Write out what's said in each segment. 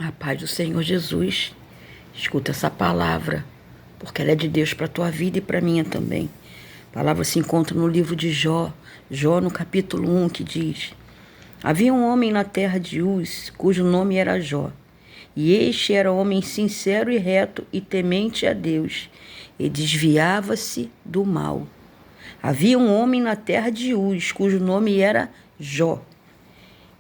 A paz do Senhor Jesus. Escuta essa palavra, porque ela é de Deus para a tua vida e para a minha também. A palavra se encontra no livro de Jó, Jó no capítulo 1, que diz: Havia um homem na terra de Uz, cujo nome era Jó. E este era homem sincero e reto e temente a Deus, e desviava-se do mal. Havia um homem na terra de Uz, cujo nome era Jó.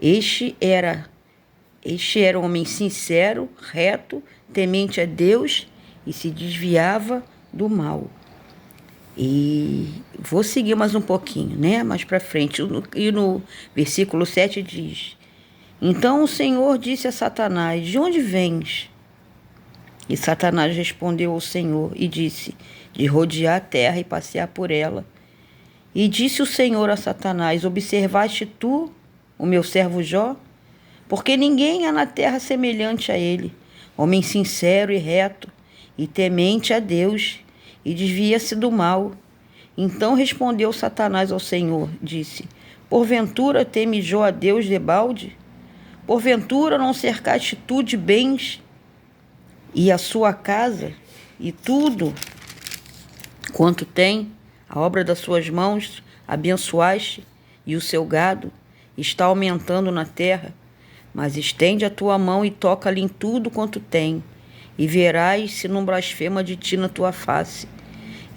Este era um homem sincero, reto, temente a Deus e se desviava do mal. E vou seguir mais um pouquinho, né? Mais para frente. E no versículo 7 diz: Então o Senhor disse a Satanás: De onde vens? E Satanás respondeu ao Senhor e disse: De rodear a terra e passear por ela. E disse o Senhor a Satanás: Observaste tu o meu servo Jó? Porque ninguém há na terra semelhante a ele, homem sincero e reto, e temente a Deus, e desvia-se do mal. Então respondeu Satanás ao Senhor, disse: Porventura teme Jó a Deus debalde? Porventura não cercaste tu de bens, e a sua casa, e tudo quanto tem, a obra das suas mãos, abençoaste, e o seu gado está aumentando na terra? Mas estende a tua mão e toca-lhe em tudo quanto tem, e verás se não blasfema de ti na tua face.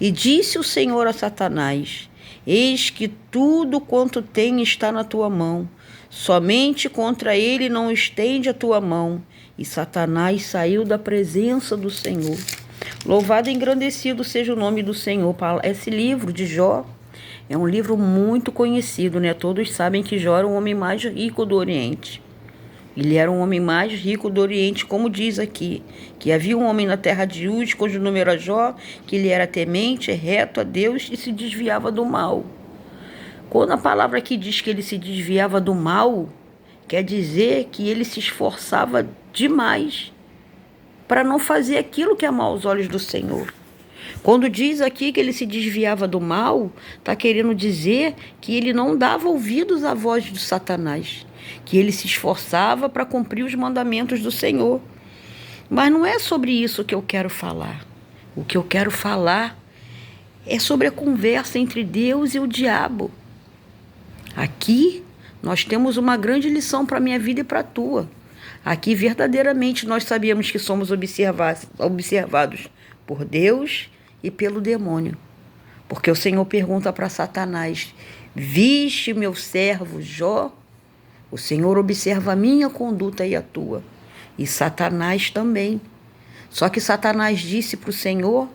E disse o Senhor a Satanás: Eis que tudo quanto tem está na tua mão, somente contra ele não estende a tua mão. E Satanás saiu da presença do Senhor. Louvado e engrandecido seja o nome do Senhor. Esse livro de Jó é um livro muito conhecido, né? Todos sabem que Jó era o homem mais rico do Oriente. Ele era um homem mais rico do Oriente, como diz aqui, que havia um homem na terra de Uz, cujo nome era Jó, que ele era temente, reto a Deus e se desviava do mal. Quando a palavra aqui diz que ele se desviava do mal, quer dizer que ele se esforçava demais para não fazer aquilo que é mal aos olhos do Senhor. Quando diz aqui que ele se desviava do mal, está querendo dizer que ele não dava ouvidos à voz de Satanás, que ele se esforçava para cumprir os mandamentos do Senhor. Mas não é sobre isso que eu quero falar. O que eu quero falar é sobre a conversa entre Deus e o diabo. Aqui nós temos uma grande lição para a minha vida e para a tua. Aqui verdadeiramente nós sabemos que somos observados por Deus e pelo demônio. Porque o Senhor pergunta para Satanás: Viste meu servo Jó? O Senhor observa a minha conduta e a tua. E Satanás também. Só que Satanás disse para o Senhor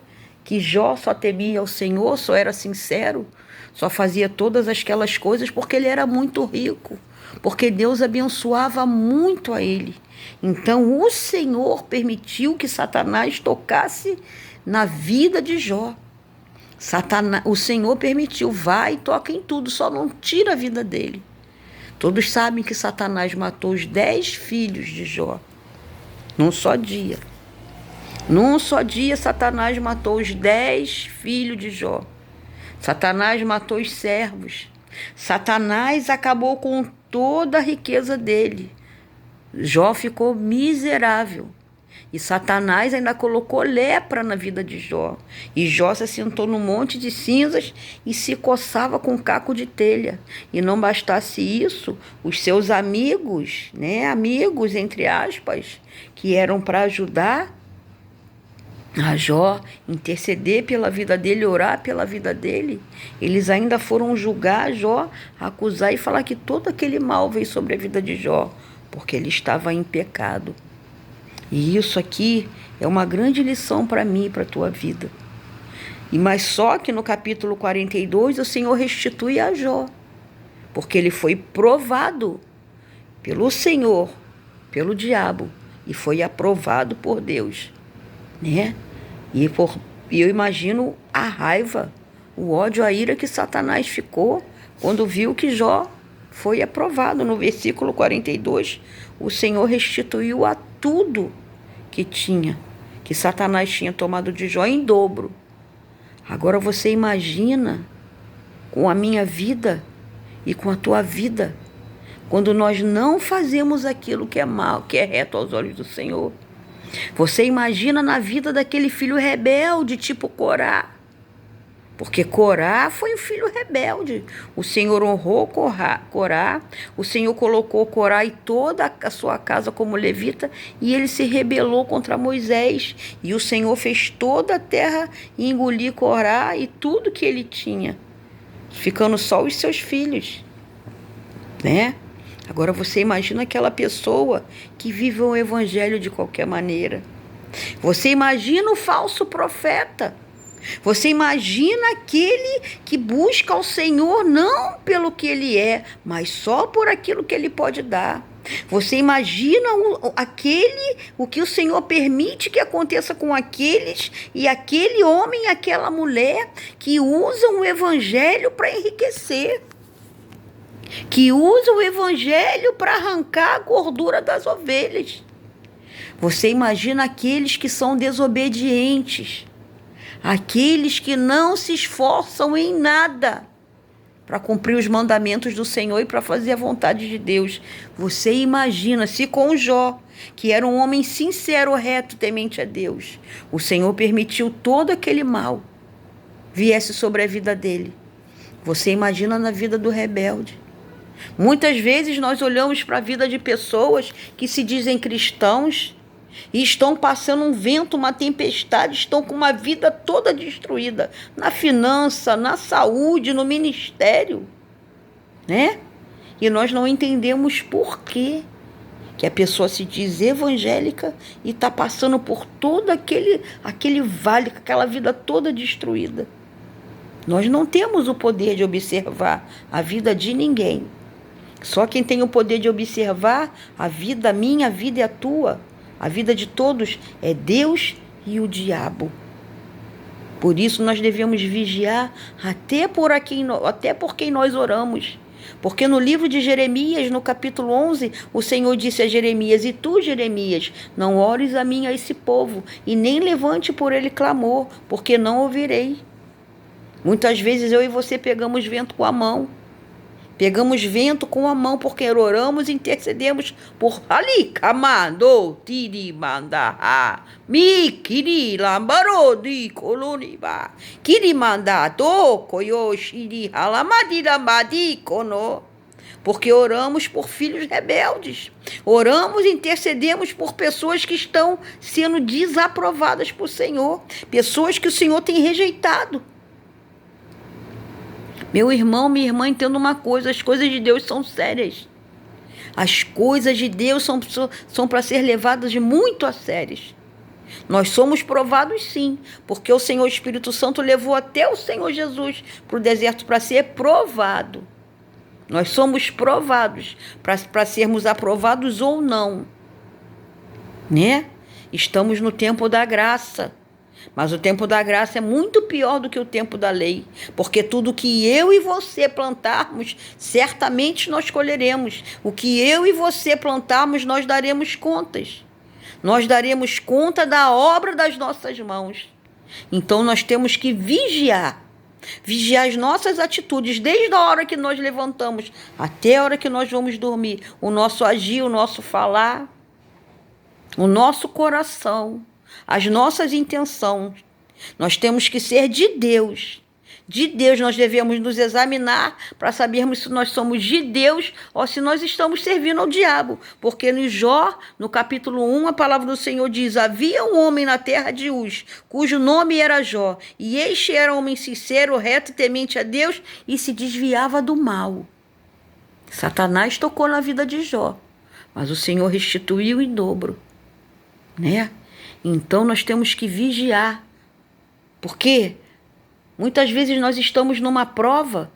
que Jó só temia ao Senhor, só era sincero, só fazia todas aquelas coisas porque ele era muito rico, porque Deus abençoava muito a ele. Então o Senhor permitiu que Satanás tocasse na vida de Jó. O Senhor permitiu: vai e toca em tudo, só não tira a vida dele. Todos sabem que Satanás matou os 10 filhos de Jó, num só dia. Num só dia, Satanás matou os 10 filhos de Jó. Satanás matou os servos. Satanás acabou com toda a riqueza dele. Jó ficou miserável. E Satanás ainda colocou lepra na vida de Jó. E Jó se assentou num monte de cinzas e se coçava com um caco de telha. E não bastasse isso, os seus amigos, amigos entre aspas, que eram para ajudar a Jó, interceder pela vida dele, orar pela vida dele, eles ainda foram julgar Jó, acusar e falar que todo aquele mal veio sobre a vida de Jó, porque ele estava em pecado. E isso aqui é uma grande lição para mim e para a tua vida. Mas só que no capítulo 42 o Senhor restitui a Jó, porque ele foi provado pelo Senhor, pelo diabo, e foi aprovado por Deus, né? E eu imagino a raiva, o ódio, a ira que Satanás ficou quando viu que Jó foi aprovado. No versículo 42, o Senhor restituiu a tudo que Satanás tinha tomado de Jó em dobro. Agora você imagina com a minha vida e com a tua vida. quando nós não fazemos aquilo que é mal, que é reto aos olhos do Senhor. Você imagina na vida daquele filho rebelde, tipo Corá. Porque Corá foi um filho rebelde. O Senhor honrou Corá, o Senhor colocou Corá e toda a sua casa como levita, e ele se rebelou contra Moisés. E o Senhor fez toda a terra engolir Corá e tudo que ele tinha, ficando só os seus filhos, né? Agora você imagina aquela pessoa que vive o evangelho de qualquer maneira. Você imagina o falso profeta. Você imagina aquele que busca ao Senhor não pelo que ele é, mas só por aquilo que ele pode dar. Você imagina o que o Senhor permite que aconteça com aqueles e aquele homem e aquela mulher que usam o evangelho para enriquecer, que usam o evangelho para arrancar a gordura das ovelhas. Você imagina aqueles que são desobedientes, aqueles que não se esforçam em nada para cumprir os mandamentos do Senhor e para fazer a vontade de Deus. Você imagina se com Jó, que era um homem sincero, reto, temente a Deus, o Senhor permitiu todo aquele mal viesse sobre a vida dele. Você imagina na vida do rebelde. Muitas vezes nós olhamos para a vida de pessoas que se dizem cristãos e estão passando um vento, uma tempestade, estão com uma vida toda destruída, na finança, na saúde, no ministério, né? E nós não entendemos por quê que a pessoa se diz evangélica e está passando por todo aquele vale, com aquela vida toda destruída. Nós não temos o poder de observar a vida de ninguém. Só quem tem o poder de observar a vida, a minha vida e a tua, a vida de todos, é Deus e o diabo. Por isso nós devemos vigiar até por quem nós oramos. Porque no livro de Jeremias, no capítulo 11, o Senhor disse a Jeremias: e tu, Jeremias, não ores a mim a esse povo, e nem levante por ele clamor, porque não ouvirei. Muitas vezes eu e você pegamos vento com a mão. Pegamos vento com a mão porque oramos e intercedemos por ali. Kamando, tiri mandaha, mi kiri lambaro di koloniba, kiri mandato koyoshiri halamadi lambadi kono. Porque oramos por filhos rebeldes. Oramos e intercedemos por pessoas que estão sendo desaprovadas por Senhor. Pessoas que o Senhor tem rejeitado. Meu irmão, minha irmã, entenda uma coisa: as coisas de Deus são sérias. As coisas de Deus são para ser levadas muito a sérias. Nós somos provados sim, porque o Senhor Espírito Santo levou até o Senhor Jesus para o deserto para ser provado. Nós somos provados para sermos aprovados ou não, né? Estamos no tempo da graça. Mas o tempo da graça é muito pior do que o tempo da lei, porque tudo que eu e você plantarmos, certamente nós colheremos. O que eu e você plantarmos, nós daremos contas. Nós daremos conta da obra das nossas mãos. Então nós temos que vigiar as nossas atitudes, desde a hora que nós levantamos até a hora que nós vamos dormir. O nosso agir, o nosso falar, o nosso coração, as nossas intenções. Nós temos que ser de Deus. De Deus nós devemos nos examinar para sabermos se nós somos de Deus ou se nós estamos servindo ao diabo. Porque no Jó, no capítulo 1, a palavra do Senhor diz: havia um homem na terra de Uz, cujo nome era Jó, e este era um homem sincero, reto e temente a Deus, e se desviava do mal. Satanás tocou na vida de Jó, mas o Senhor restituiu em dobro, né? Então nós temos que vigiar, porque muitas vezes nós estamos numa prova,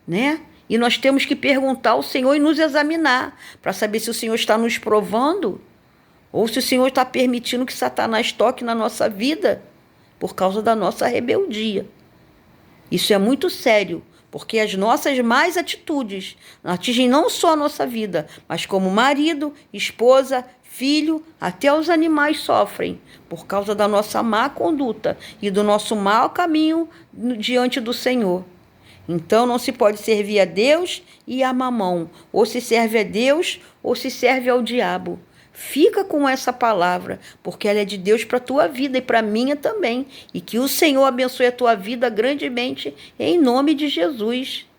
né? E nós temos que perguntar ao Senhor e nos examinar para saber se o Senhor está nos provando ou se o Senhor está permitindo que Satanás toque na nossa vida por causa da nossa rebeldia. Isso é muito sério, porque as nossas más atitudes atingem não só a nossa vida, mas como marido, esposa, filho, até os animais sofrem por causa da nossa má conduta e do nosso mau caminho diante do Senhor. Então não se pode servir a Deus e a mamão. Ou se serve a Deus ou se serve ao diabo. Fica com essa palavra, porque ela é de Deus para a tua vida e para a minha também. E que o Senhor abençoe a tua vida grandemente, em nome de Jesus.